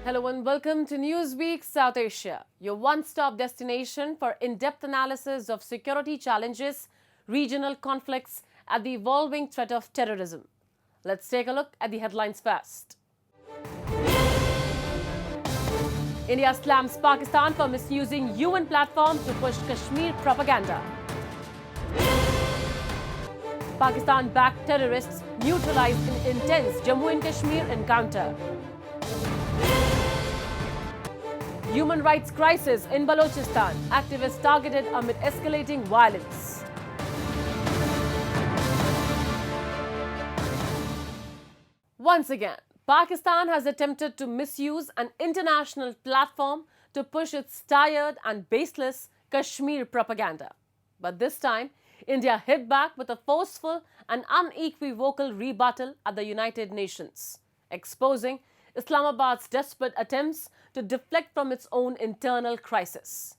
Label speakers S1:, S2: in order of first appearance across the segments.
S1: Hello and welcome to Newsweek South Asia, your one-stop destination for in-depth analysis of security challenges, regional conflicts, and the evolving threat of terrorism. Let's take a look at the headlines first. India slams Pakistan for misusing UN platform to push Kashmir propaganda. Pakistan-backed terrorists neutralized in intense Jammu and Kashmir encounter. Human rights crisis in Balochistan. Activists targeted amid escalating violence. Once again, Pakistan has attempted to misuse an international platform to push its tired and baseless Kashmir propaganda. But this time, India hit back with a forceful and unequivocal rebuttal at the United Nations, exposing Islamabad's desperate attempts to deflect from its own internal crisis.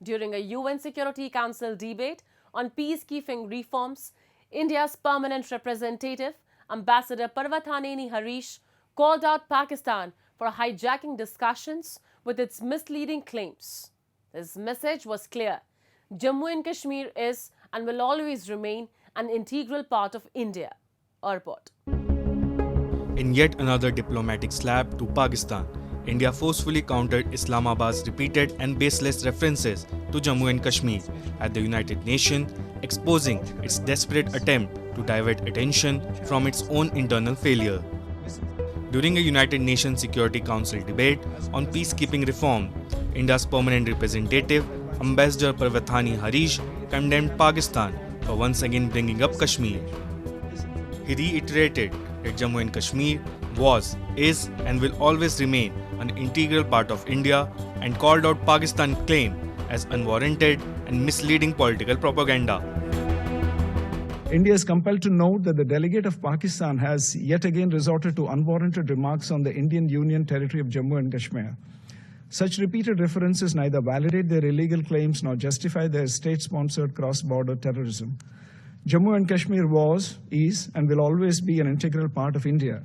S1: During a UN Security Council debate on peacekeeping reforms, India's permanent representative, Ambassador Parvathaneni Harish, called out Pakistan for hijacking discussions with its misleading claims. His message was clear: Jammu and Kashmir is and will always remain an integral part of India. Report.
S2: In yet another diplomatic slap to Pakistan, India forcefully countered Islamabad's repeated and baseless references to Jammu and Kashmir at the United Nations, exposing its desperate attempt to divert attention from its own internal failure. During a United Nations Security Council debate on peacekeeping reform, India's permanent representative, Ambassador Parvathaneni Harish, condemned Pakistan for once again bringing up Kashmir. He reiterated that Jammu and Kashmir was, is and will always remain an integral part of India and called out Pakistan's claim as unwarranted and misleading political propaganda.
S3: India is compelled to note that the delegate of Pakistan has yet again resorted to unwarranted remarks on the Indian Union territory of Jammu and Kashmir. Such repeated references neither validate their illegal claims nor justify their state-sponsored cross-border terrorism. Jammu and Kashmir was, is, and will always be an integral part of India.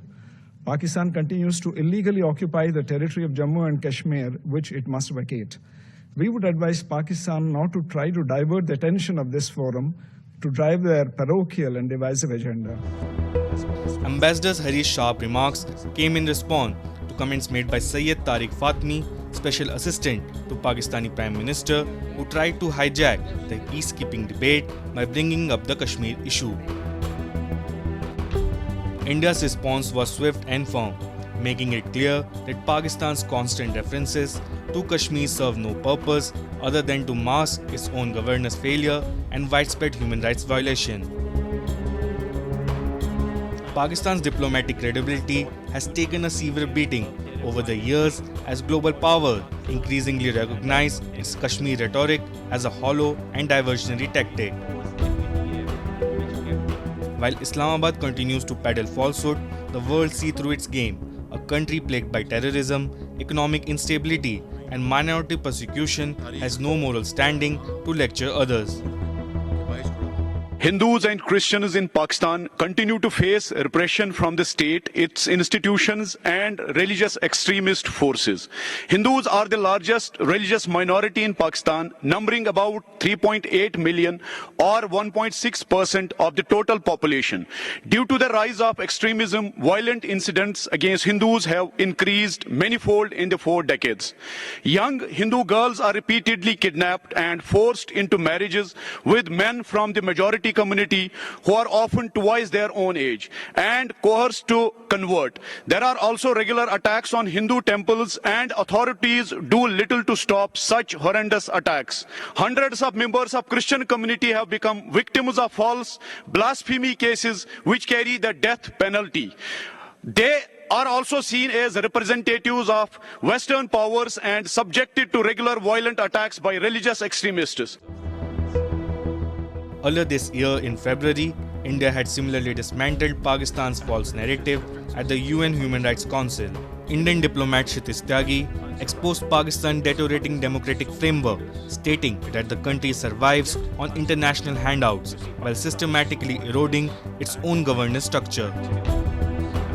S3: Pakistan continues to illegally occupy the territory of Jammu and Kashmir, which it must vacate. We would advise Pakistan not to try to divert the attention of this forum to drive their parochial and divisive agenda.
S2: Ambassador Harish's sharp remarks came in response to comments made by Syed Tariq Fatmi, Special Assistant to Pakistani Prime Minister, who tried to hijack the peacekeeping debate by bringing up the Kashmir issue. India's response was swift and firm, making it clear that Pakistan's constant references to Kashmir serve no purpose other than to mask its own governance failure and widespread human rights violation. Pakistan's diplomatic credibility has taken a severe beating over the years as global power increasingly recognize its Kashmir rhetoric as a hollow and diversionary tactic. While Islamabad continues to peddle falsehood, the world sees through its game. A country plagued by terrorism, economic instability, and minority persecution has no moral standing to lecture others.
S4: Hindus and Christians in Pakistan continue to face repression from the state, its institutions, and religious extremist forces. Hindus are the largest religious minority in Pakistan, numbering about 3.8 million or 1.6% of the total population. Due to the rise of extremism, violent incidents against Hindus have increased manifold in the 4 decades. Young Hindu girls are repeatedly kidnapped and forced into marriages with men from the majority community who are often twice their own age and coerced to convert. There are also regular attacks on Hindu temples, and authorities do little to stop such horrendous attacks. Hundreds of members of Christian community have become victims of false blasphemy cases which carry the death penalty. They are also seen as representatives of Western powers and subjected to regular violent attacks by religious extremists.
S2: Earlier this year in February, India had similarly dismantled Pakistan's false narrative at the UN Human Rights Council. Indian diplomat Kshitiz Tyagi exposed Pakistan's deteriorating democratic framework, stating that the country survives on international handouts while systematically eroding its own governance structure.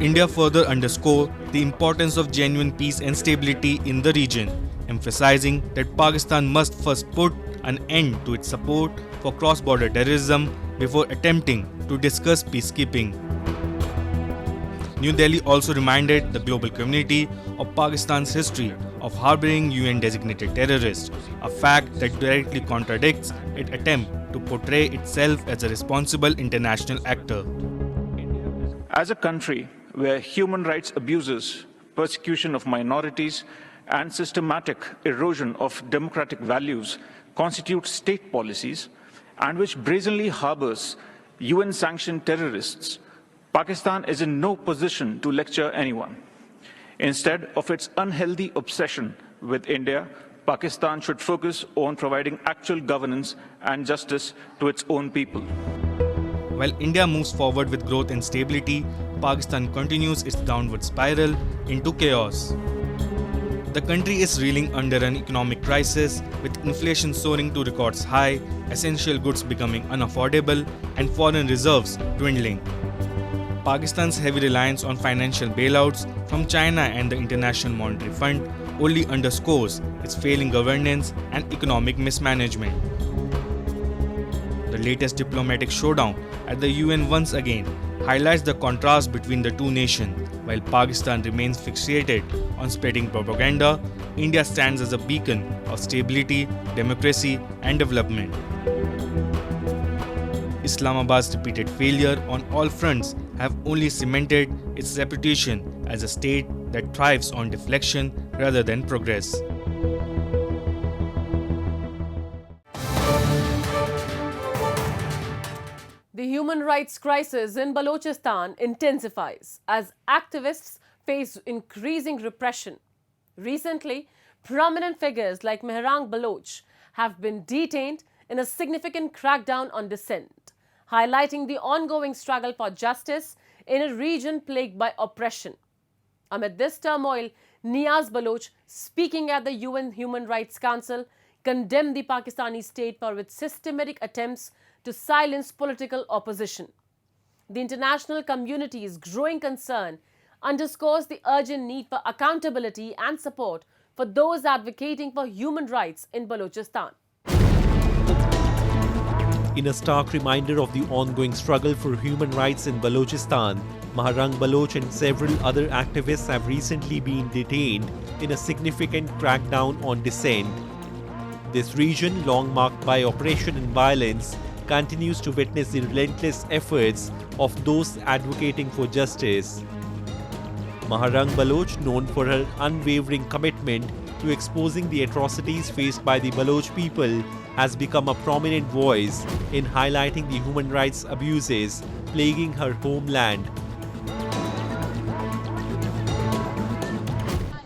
S2: India further underscored the importance of genuine peace and stability in the region, emphasizing that Pakistan must first put an end to its support for cross-border terrorism before attempting to discuss peacekeeping. New Delhi also reminded the global community of Pakistan's history of harboring UN-designated terrorists, a fact that directly contradicts its attempt to portray itself as a responsible international actor.
S5: As a country where human rights abuses, persecution of minorities, and systematic erosion of democratic values constitute state policies, and which brazenly harbors UN-sanctioned terrorists, Pakistan is in no position to lecture anyone. Instead of its unhealthy obsession with India, Pakistan should focus on providing actual governance and justice to its own people.
S2: While India moves forward with growth and stability, Pakistan continues its downward spiral into chaos. The country is reeling under an economic crisis, with inflation soaring to records high, essential goods becoming unaffordable, and foreign reserves dwindling. Pakistan's heavy reliance on financial bailouts from China and the International Monetary Fund only underscores its failing governance and economic mismanagement. The latest diplomatic showdown at the UN once again highlights the contrast between the two nations. While Pakistan remains fixated on spreading propaganda, India stands as a beacon of stability, democracy, and development. Islamabad's repeated failure on all fronts have only cemented its reputation as a state that thrives on deflection rather than progress.
S1: The human rights crisis in Balochistan intensifies as activists face increasing repression. Recently, prominent figures like Mahrang Baloch have been detained in a significant crackdown on dissent, highlighting the ongoing struggle for justice in a region plagued by oppression. Amid this turmoil, Niaz Baloch, speaking at the UN Human Rights Council, condemned the Pakistani state for its systematic attempts to silence political opposition. The international community's growing concern underscores the urgent need for accountability and support for those advocating for human rights in Balochistan.
S6: In a stark reminder of the ongoing struggle for human rights in Balochistan, Mahrang Baloch and several other activists have recently been detained in a significant crackdown on dissent. This region, long marked by oppression and violence, continues to witness the relentless efforts of those advocating for justice. Mahrang Baloch, known for her unwavering commitment to exposing the atrocities faced by the Baloch people, has become a prominent voice in highlighting the human rights abuses plaguing her homeland.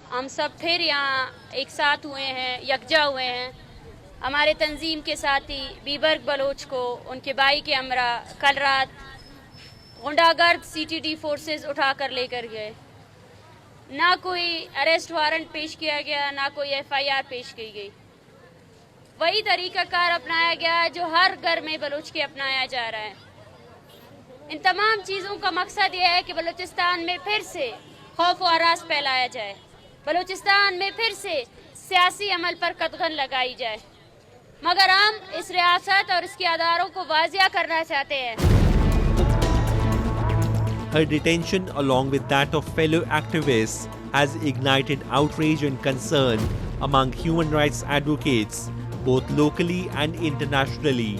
S7: हम सब फिर यहाँ एक साथ हुए हैं, यकजा हुए हैं। हमारे तंजीम के साथी बीबर्ग बलोच को उनके भाई के हमरा कल रात गुंडागर्द सीटीडी फोर्सेस उठाकर लेकर गए। ना कोई अरेस्ट वारंट पेश किया गया, ना कोई एफआईआर पेश की गई। वही तरीकाकार अपनाया गया है जो हर घर में बलोच के अपनाया जा रहा है। इन तमाम चीज़ों का मकसद यह है कि बलूचिस्तान में फिर से खौफ व हरास फैलाया जाए, बलूचिस्तान में फिर से सियासी अमल पर कदगन लगाई जाए। मगर हम इस रियासत और इसके अदारों को वाजिया करना चाहते हैं।
S6: Her detention, along with that of fellow activists, has ignited outrage and concern among human rights advocates, both locally and internationally.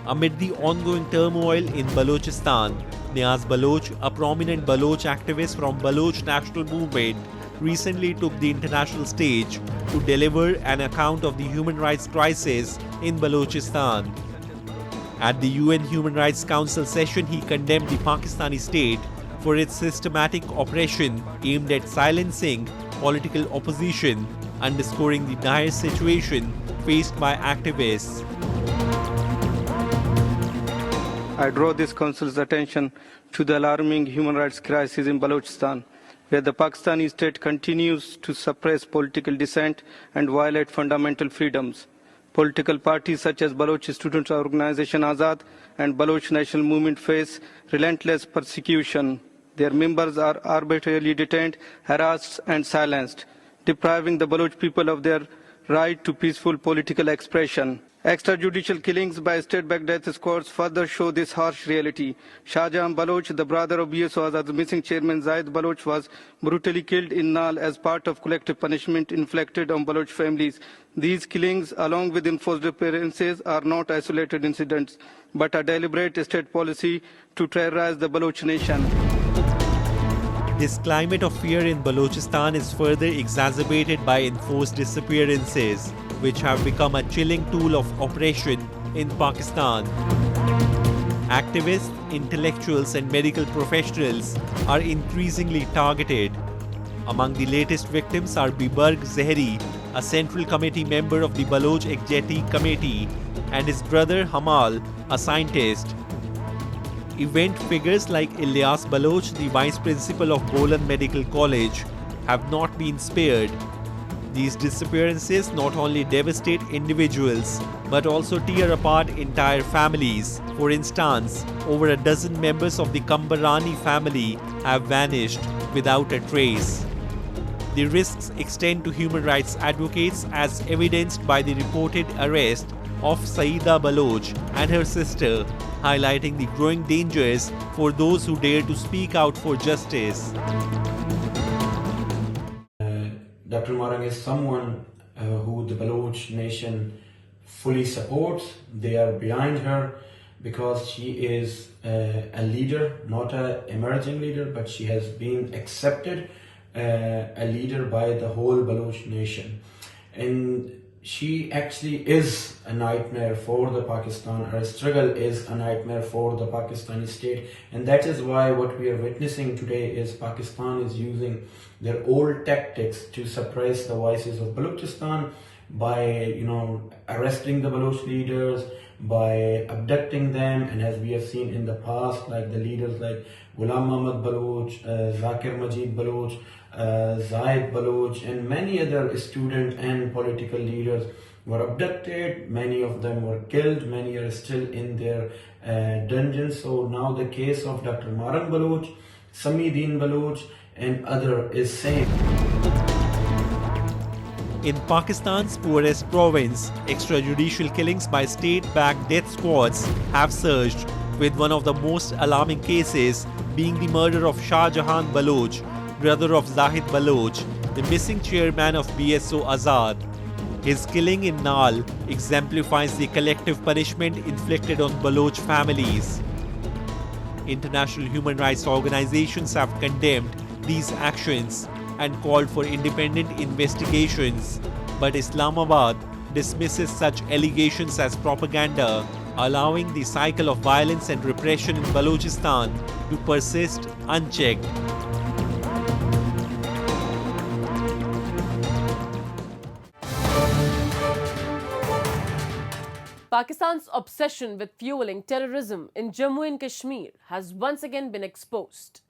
S6: Amid the ongoing turmoil in Balochistan, Niaz Baloch, a prominent Baloch activist from Baloch National Movement, recently took the international stage to deliver an account of the human rights crisis in Balochistan. At the UN Human Rights Council session, he condemned the Pakistani state for its systematic oppression aimed at silencing political opposition, underscoring the dire situation faced by activists.
S8: I draw this Council's attention to the alarming human rights crisis in Balochistan, where the Pakistani state continues to suppress political dissent and violate fundamental freedoms. Political parties such as Baloch Student Organization Azad and Baloch National Movement face relentless persecution, Their members are arbitrarily detained, harassed and silenced, depriving the Baloch people of their right to peaceful political expression. Extrajudicial killings by state-backed death squads further show this harsh reality. Shahjahan Baloch, the brother of BSO Azad's missing chairman Zaid Baloch, was brutally killed in Nal as part of collective punishment inflicted on Baloch families. These killings, along with enforced appearances, are not isolated incidents, but a deliberate state policy to terrorize the Baloch nation.
S6: This climate of fear in Balochistan is further exacerbated by enforced disappearances, which have become a chilling tool of oppression in Pakistan. Activists, intellectuals and medical professionals are increasingly targeted. Among the latest victims are Bibarg Zehri, a Central Committee member of the Baloch Executive Committee, and his brother Hamal, a scientist. Event figures like Niaz Baloch, the vice principal of Bulletin Medical College, have not been spared. These disappearances not only devastate individuals but also tear apart entire families. For instance, over a dozen members of the Kambarani family have vanished without a trace. The risks extend to human rights advocates, as evidenced by the reported arrest of Saida Baloch and her sister, highlighting the growing dangers for those who dare to speak out for justice.
S9: Dr. Mahrang is someone who the Baloch nation fully supports. They are behind her because she is a leader, not an emerging leader, but she has been accepted a leader by the whole Baloch nation. And she actually is a nightmare for the Pakistan. Her struggle is a nightmare for the Pakistani state, and that is why what we are witnessing today is Pakistan is using their old tactics to suppress the voices of Balochistan by, arresting the Baloch leaders, by abducting them, and as we have seen in the past, like the leaders like Ghulam Muhammad Baloch, Zakir Majid Baloch, Zaid Baloch, and many other student and political leaders were abducted. Many of them were killed. Many are still in their dungeons. So now the case of Dr. Mahrang Baloch, Samidin Baloch, and other is same.
S6: In Pakistan's poorest province, extrajudicial killings by state-backed death squads have surged, with one of the most alarming cases being the murder of Shahjahan Baloch, brother of Zahid Baloch, the missing chairman of BSO Azad. His killing in Nal exemplifies the collective punishment inflicted on Baloch families. International human rights organizations have condemned these actions and called for independent investigations, but Islamabad dismisses such allegations as propaganda, allowing the cycle of violence and repression in Balochistan to persist unchecked.
S1: Pakistan's obsession with fueling terrorism in Jammu and Kashmir has once again been exposed.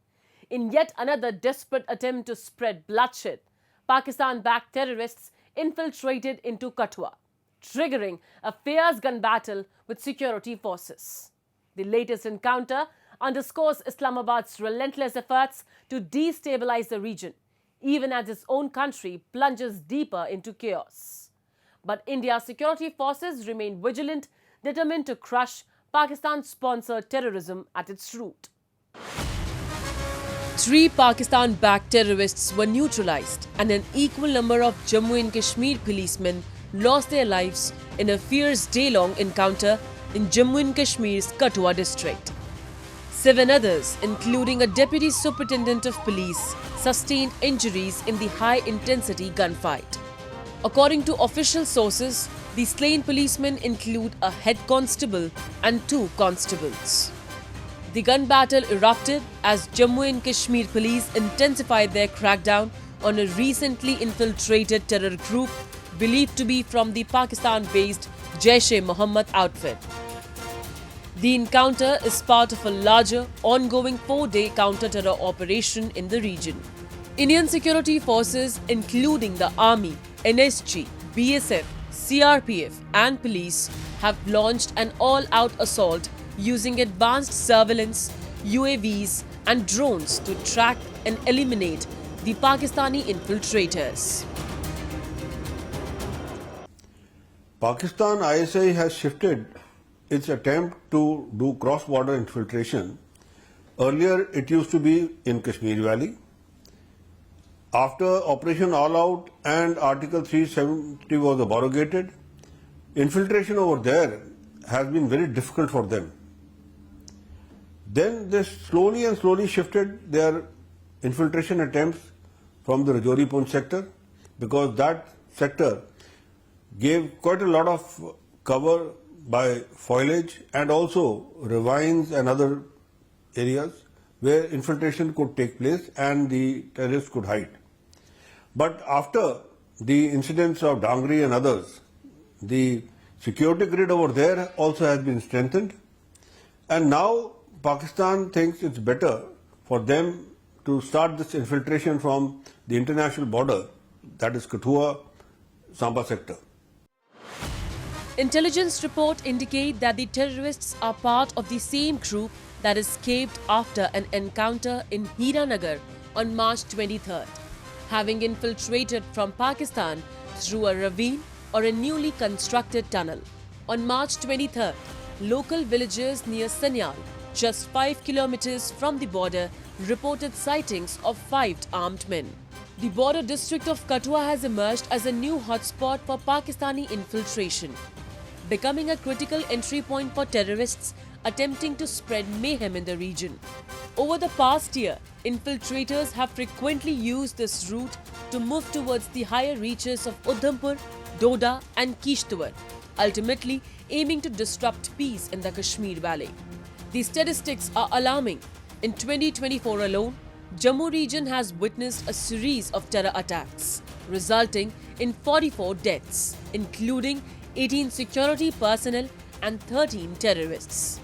S1: In yet another desperate attempt to spread bloodshed, Pakistan-backed terrorists infiltrated into Katwa, triggering a fierce gun battle with security forces. The latest encounter underscores Islamabad's relentless efforts to destabilize the region, even as its own country plunges deeper into chaos. But India's security forces remain vigilant, determined to crush Pakistan-sponsored terrorism at its root. 3 Pakistan-backed terrorists were neutralized, and an equal number of Jammu and Kashmir policemen lost their lives in a fierce day-long encounter in Jammu and Kashmir's Katwa district. 7 others, including a deputy superintendent of police, sustained injuries in the high-intensity gunfight. According to official sources, the slain policemen include a head constable and 2 constables. The gun battle erupted as Jammu and Kashmir police intensified their crackdown on a recently infiltrated terror group believed to be from the Pakistan-based Jaish-e-Mohammed outfit. The encounter is part of a larger, ongoing 4-day counter-terror operation in the region. Indian security forces, including the Army, NSG, BSF, CRPF and police, have launched an all-out assault using advanced surveillance, UAVs and drones to track and eliminate the Pakistani infiltrators.
S10: Pakistan ISI has shifted its attempt to do cross-border infiltration. Earlier, it used to be in Kashmir Valley. After Operation All Out and Article 370 was abrogated, infiltration over there has been very difficult for them. Then they slowly shifted their infiltration attempts from the Rajouri Poonch sector, because that sector gave quite a lot of cover by foliage and also ravines and other areas where infiltration could take place and the terrorists could hide. But after the incidents of Dangri and others, the security grid over there also has been strengthened, and now Pakistan thinks it's better for them to start this infiltration from the international border, that is Kathua, Samba sector.
S1: Intelligence reports indicate that the terrorists are part of the same group that escaped after an encounter in Hiranagar on March 23rd, having infiltrated from Pakistan through a ravine or a newly constructed tunnel. On March 23rd, local villagers near Sanyal, just 5 kilometers from the border, reported sightings of 5 armed men. The border district of Kathua has emerged as a new hotspot for Pakistani infiltration, becoming a critical entry point for terrorists attempting to spread mayhem in the region. Over the past year, infiltrators have frequently used this route to move towards the higher reaches of Udhampur, Doda and Kishtwar, ultimately aiming to disrupt peace in the Kashmir Valley. The statistics are alarming. In 2024 alone, Jammu region has witnessed a series of terror attacks, resulting in 44 deaths, including 18 security personnel and 13 terrorists.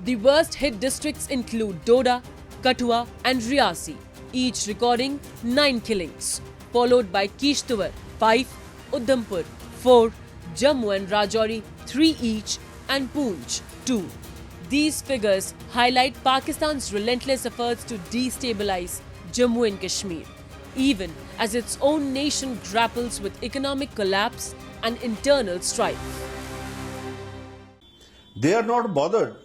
S1: The worst hit districts include Doda, Kathua and Riasi, each recording 9 killings, followed by Kishtwar 5, Udhampur 4, Jammu and Rajouri 3 each and Poonch 2. These figures highlight Pakistan's relentless efforts to destabilize Jammu and Kashmir, even as its own nation grapples with economic collapse and internal strife.
S10: They are not bothered.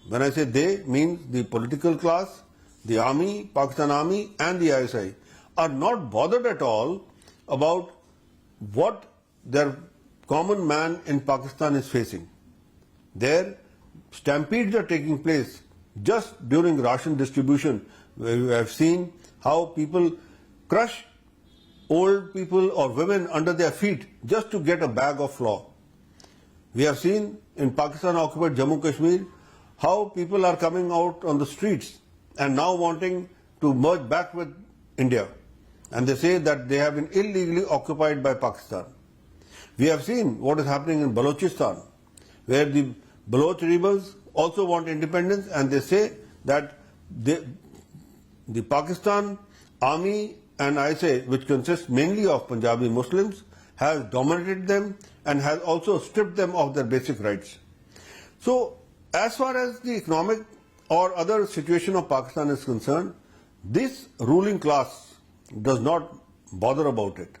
S10: When I say they, means the political class, the army, Pakistan Army and the ISI are not bothered at all about what their common man in Pakistan is facing. Their stampedes are taking place just during ration distribution, where we have seen how people crush old people or women under their feet just to get a bag of flour. We have seen in Pakistan occupied Jammu and Kashmir how people are coming out on the streets and now wanting to merge back with India. And they say that they have been illegally occupied by Pakistan. We have seen what is happening in Balochistan, where the Baloch rebels also want independence, and they say that the Pakistan Army and ISI, which consists mainly of Punjabi Muslims, has dominated them and has also stripped them of their basic rights. So, as far as the economic or other situation of Pakistan is concerned, this ruling class does not bother about it.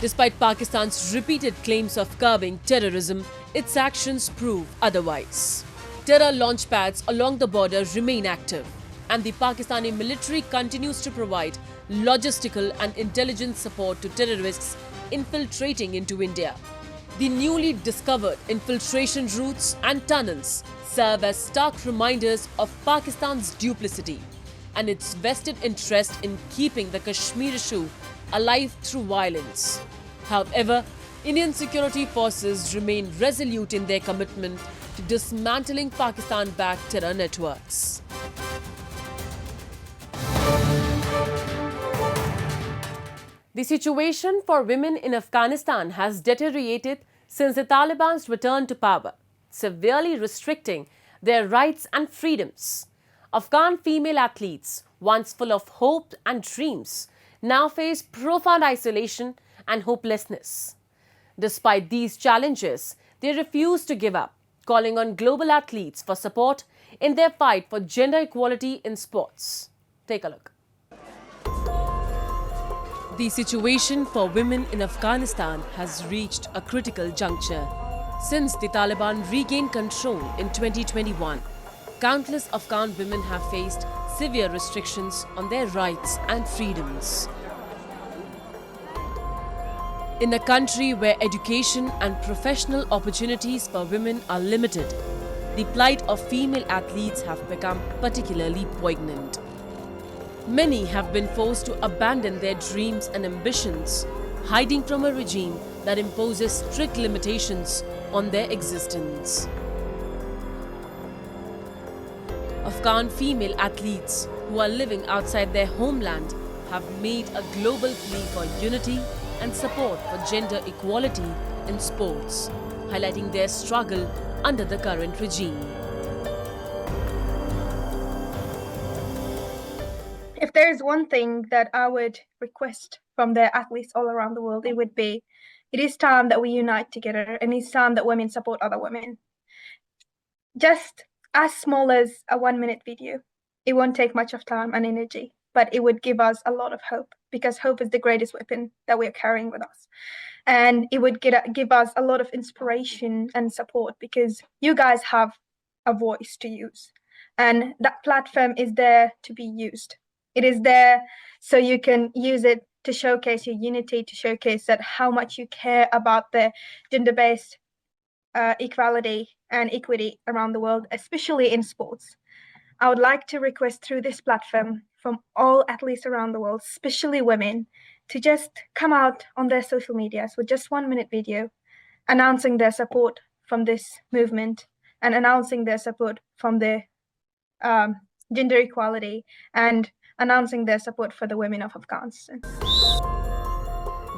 S1: Despite Pakistan's repeated claims of curbing terrorism, its actions prove otherwise. Terror launchpads along the border remain active, and the Pakistani military continues to provide logistical and intelligence support to terrorists infiltrating into India. The newly discovered infiltration routes and tunnels serve as stark reminders of Pakistan's duplicity and its vested interest in keeping the Kashmir issue alive through violence. However, Indian security forces remain resolute in their commitment to dismantling Pakistan-backed terror networks. The situation for women in Afghanistan has deteriorated since the Taliban's return to power, severely restricting their rights and freedoms. Afghan female athletes, once full of hope and dreams, now face profound isolation and hopelessness. Despite these challenges, they refuse to give up, calling on global athletes for support in their fight for gender equality in sports. Take a look. The situation for women in Afghanistan has reached a critical juncture. Since the Taliban regained control in 2021, countless Afghan women have faced severe restrictions on their rights and freedoms. In a country where education and professional opportunities for women are limited, the plight of female athletes have become particularly poignant. Many have been forced to abandon their dreams and ambitions, hiding from a regime that imposes strict limitations on their existence. Afghan female athletes who are living outside their homeland have made a global plea for unity and support for gender equality in sports, highlighting their struggle under the current regime.
S11: If there is one thing that I would request from the athletes all around the world, it would be, it is time that we unite together, and it's time that women support other women. Just as small as a 1-minute video. It won't take much of time and energy, but it would give us a lot of hope, because hope is the greatest weapon that we're carrying with us. And it would give us a lot of inspiration and support, because you guys have a voice to use. And that platform is there to be used. It is there so you can use it to showcase your unity, to showcase that how much you care about the gender-based equality and equity around the world, especially in sports. I would like to request through this platform from all athletes around the world, especially women, to just come out on their social medias with just 1-minute video announcing their support from this movement and announcing their support from the gender equality and announcing their support for the women of Afghanistan.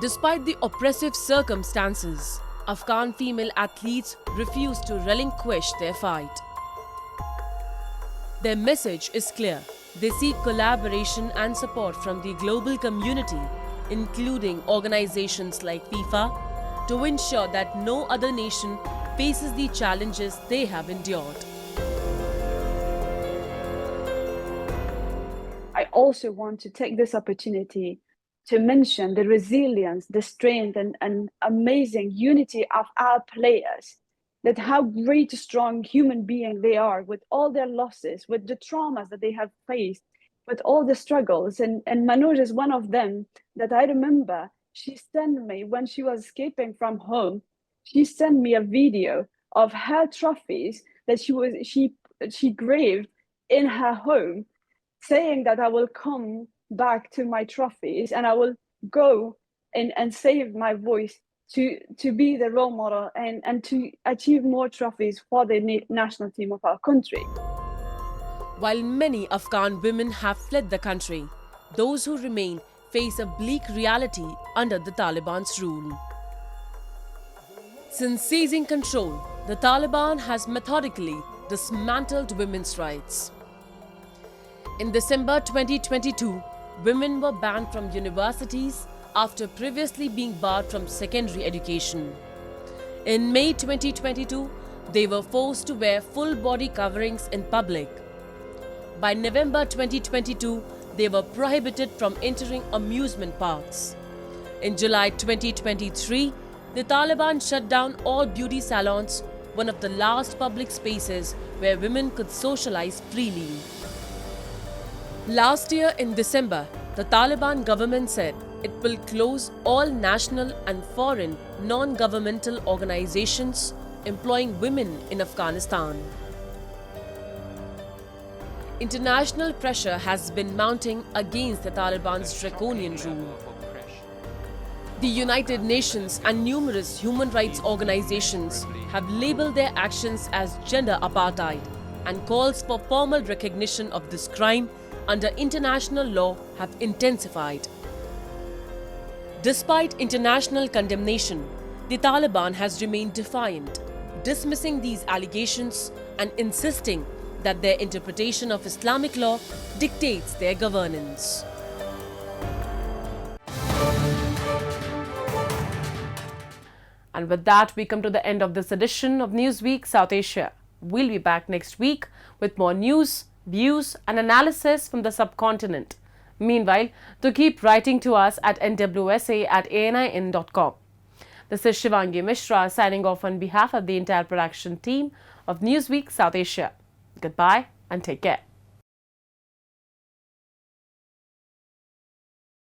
S1: Despite the oppressive circumstances, Afghan female athletes refuse to relinquish their fight. Their message is clear. They seek collaboration and support from the global community, including organizations like FIFA, to ensure that no other nation faces the challenges they have endured.
S12: I also want to take this opportunity to mention the resilience, the strength, and amazing unity of our players, that how great, strong human beings they are with all their losses, with the traumas that they have faced, with all the struggles. And Manoj is one of them that I remember. She sent me, when she was escaping from home, she sent me a video of her trophies that she graved in her home, saying that I will come back to my trophies and I will go and save my voice to be the role model and to achieve more trophies for the national team of our country.
S1: While many Afghan women have fled the country, those who remain face a bleak reality under the Taliban's rule. Since seizing control, the Taliban has methodically dismantled women's rights. In December 2022, women were banned from universities after previously being barred from secondary education. In May 2022, they were forced to wear full body coverings in public. By November 2022, they were prohibited from entering amusement parks. In July 2023, the Taliban shut down all beauty salons, one of the last public spaces where women could socialize freely. Last year in December, the Taliban government said it will close all national and foreign non-governmental organizations employing women in Afghanistan. International pressure has been mounting against the Taliban's draconian rule. The United Nations and numerous human rights organizations have labeled their actions as gender apartheid, and calls for formal recognition of this crime under international law have intensified. Despite international condemnation, the Taliban has remained defiant, dismissing these allegations and insisting that their interpretation of Islamic law dictates their governance. And with that, we come to the end of this edition of Newsweek South Asia. We'll be back next week with more news, views and analysis from the subcontinent. Meanwhile, do keep writing to us at nwsa@anin.com. This is Shivangi Mishra signing off on behalf of the entire production team of Newsweek South Asia. Goodbye and take care.